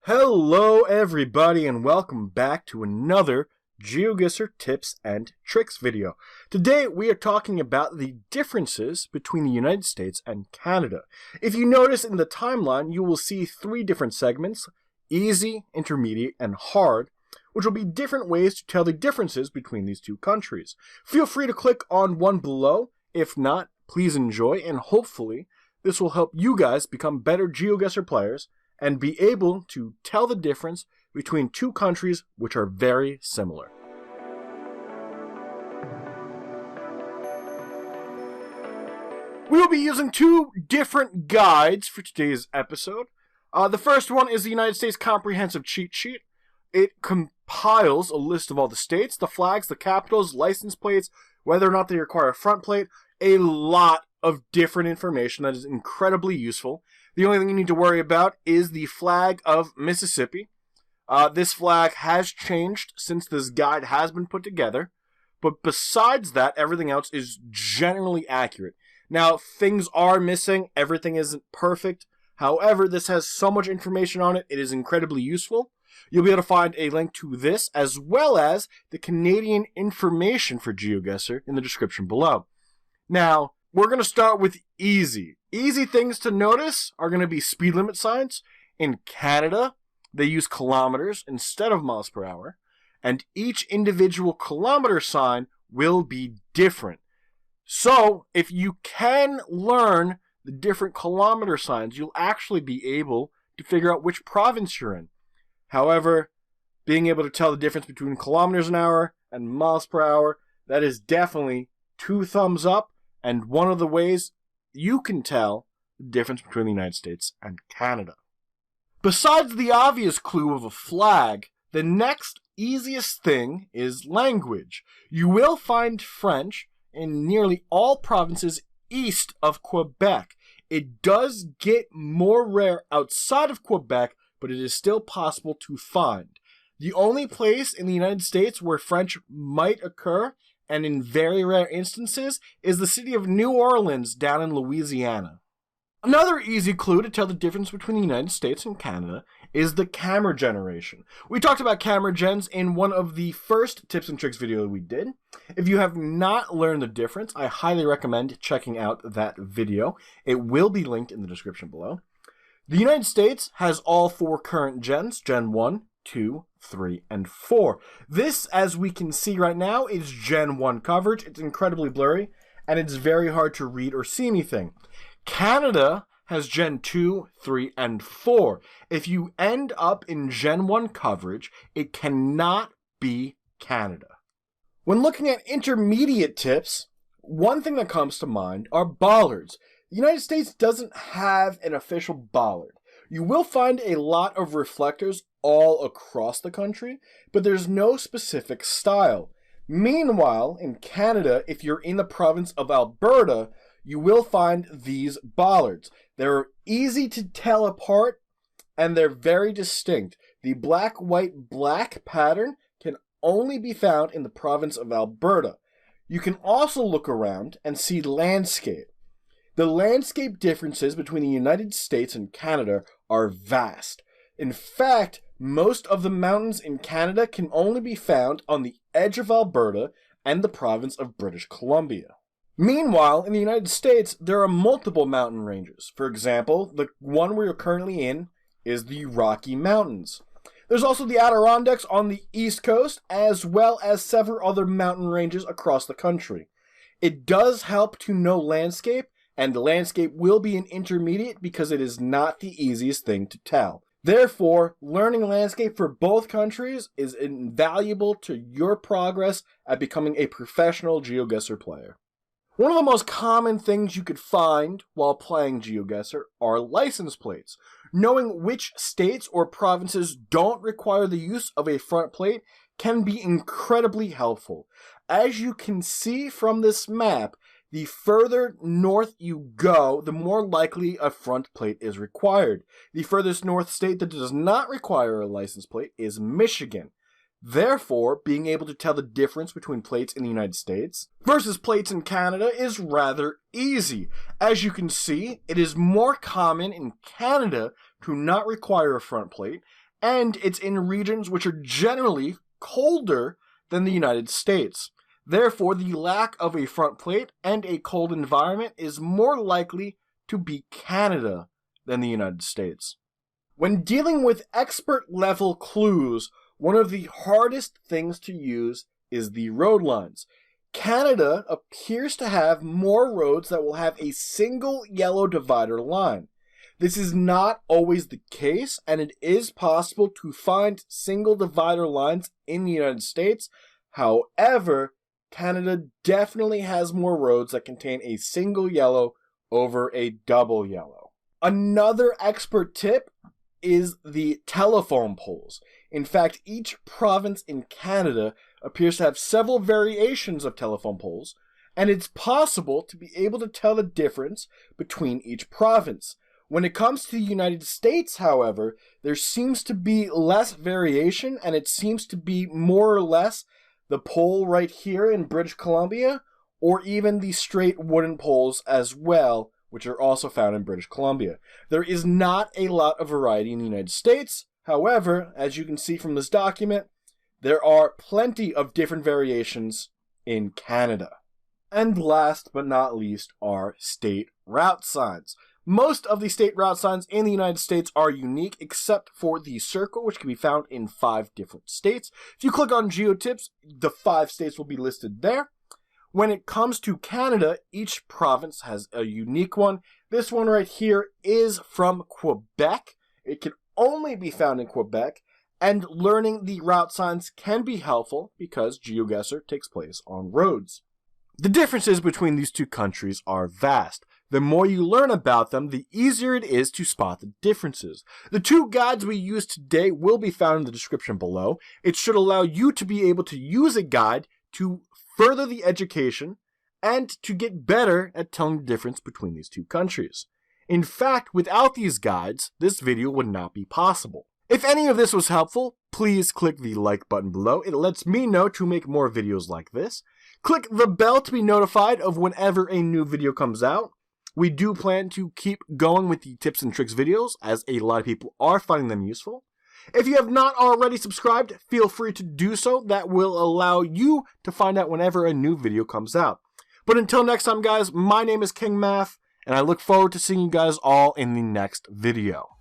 Hello everybody and welcome back to another Geoguessr tips and tricks video. Today we are talking about the differences between the United States and Canada. If you notice in the timeline, you will see three different segments: easy, intermediate, and hard, which will be different ways to tell the differences between these two countries. Feel free to click on one below. If not, please enjoy, and hopefully this will help you guys become better Geoguessr players and be able to tell the difference between two countries which are very similar. We will be using two different guides for today's episode. The first one is the United States Comprehensive Cheat Sheet. It compiles a list of all the states, the flags, the capitals, license plates, whether or not they require a front plate, a lot of different information that is incredibly useful. The only thing you need to worry about is the flag of Mississippi. This flag has changed since this guide has been put together, but besides that, everything else is generally accurate. Now, things are missing, everything isn't perfect. However, this has so much information on it, it is incredibly useful. You'll be able to find a link to this as well as the Canadian information for Geoguessr in the description below. Now, we're going to start with easy. Easy things to notice are going to be speed limit signs. In Canada, they use kilometers instead of miles per hour, and each individual kilometer sign will be different. So, if you can learn the different kilometer signs, you'll actually be able to figure out which province you're in. However, being able to tell the difference between kilometers an hour and miles per hour, that is definitely 2 thumbs up, and one of the ways you can tell the difference between the United States and Canada. Besides the obvious clue of a flag, the next easiest thing is language. You will find French in nearly all provinces east of Quebec. It does get more rare outside of Quebec, but it is still possible to find. The only place in the United States where French might occur, and in very rare instances, is the city of New Orleans down in Louisiana. Another easy clue to tell the difference between the United States and Canada is the camera generation. We talked about camera gens in one of the first tips and tricks video we did. If you have not learned the difference, I highly recommend checking out that video. It will be linked in the description below. The United States has all 4 current gens, Gen 1, 2, 3, and 4. This, as we can see right now, is Gen 1 coverage. It's incredibly blurry, and it's very hard to read or see anything. Canada has Gen 2, 3, and 4. If you end up in Gen 1 coverage, it cannot be Canada. When looking at intermediate tips, one thing that comes to mind are bollards. The United States doesn't have an official bollard. You will find a lot of reflectors all across the country, but there's no specific style. Meanwhile, in Canada, if you're in the province of Alberta, you will find these bollards. They're easy to tell apart, and they're very distinct. The black, white, black pattern can only be found in the province of Alberta. You can also look around and see landscape. The landscape differences between the United States and Canada are vast. In fact, most of the mountains in Canada can only be found on the edge of Alberta and the province of British Columbia. Meanwhile, in the United States, there are multiple mountain ranges. For example, the one we are currently in is the Rocky Mountains. There's also the Adirondacks on the East Coast, as well as several other mountain ranges across the country. It does help to know landscape, and landscape will be an intermediate because it is not the easiest thing to tell. Therefore, learning landscape for both countries is invaluable to your progress at becoming a professional Geoguessr player. One of the most common things you could find while playing Geoguessr are license plates. Knowing which states or provinces don't require the use of a front plate can be incredibly helpful. As you can see from this map, the further north you go, the more likely a front plate is required. The furthest north state that does not require a license plate is Michigan. Therefore, being able to tell the difference between plates in the United States versus plates in Canada is rather easy. As you can see, it is more common in Canada to not require a front plate, and it's in regions which are generally colder than the United States. Therefore, the lack of a front plate and a cold environment is more likely to be Canada than the United States. When dealing with expert-level clues, one of the hardest things to use is the road lines. Canada appears to have more roads that will have a single yellow divider line. This is not always the case, and it is possible to find single divider lines in the United States. However, Canada definitely has more roads that contain a single yellow over a double yellow. Another expert tip is the telephone poles. In fact, each province in Canada appears to have several variations of telephone poles, and it's possible to be able to tell the difference between each province. When it comes to the United States, however, there seems to be less variation, and it seems to be more or less the pole right here in British Columbia, or even the straight wooden poles as well, which are also found in British Columbia. There is not a lot of variety in the United States. However, as you can see from this document, there are plenty of different variations in Canada. And last but not least are state route signs. Most of the state route signs in the United States are unique, except for the circle, which can be found in 5 different states. If you click on GeoTips, the 5 states will be listed there. When it comes to Canada, each province has a unique one. This one right here is from Quebec. It can only be found in Quebec, and learning the route signs can be helpful because GeoGuessr takes place on roads. The differences between these two countries are vast. The more you learn about them, the easier it is to spot the differences. The 2 guides we use today will be found in the description below. It should allow you to be able to use a guide to further the education and to get better at telling the difference between these 2 countries. In fact, without these guides, this video would not be possible. If any of this was helpful, please click the like button below. It lets me know to make more videos like this. Click the bell to be notified of whenever a new video comes out. We do plan to keep going with the tips and tricks videos, as a lot of people are finding them useful. If you have not already subscribed, feel free to do so. That will allow you to find out whenever a new video comes out. But until next time, guys, my name is King Maff, and I look forward to seeing you guys all in the next video.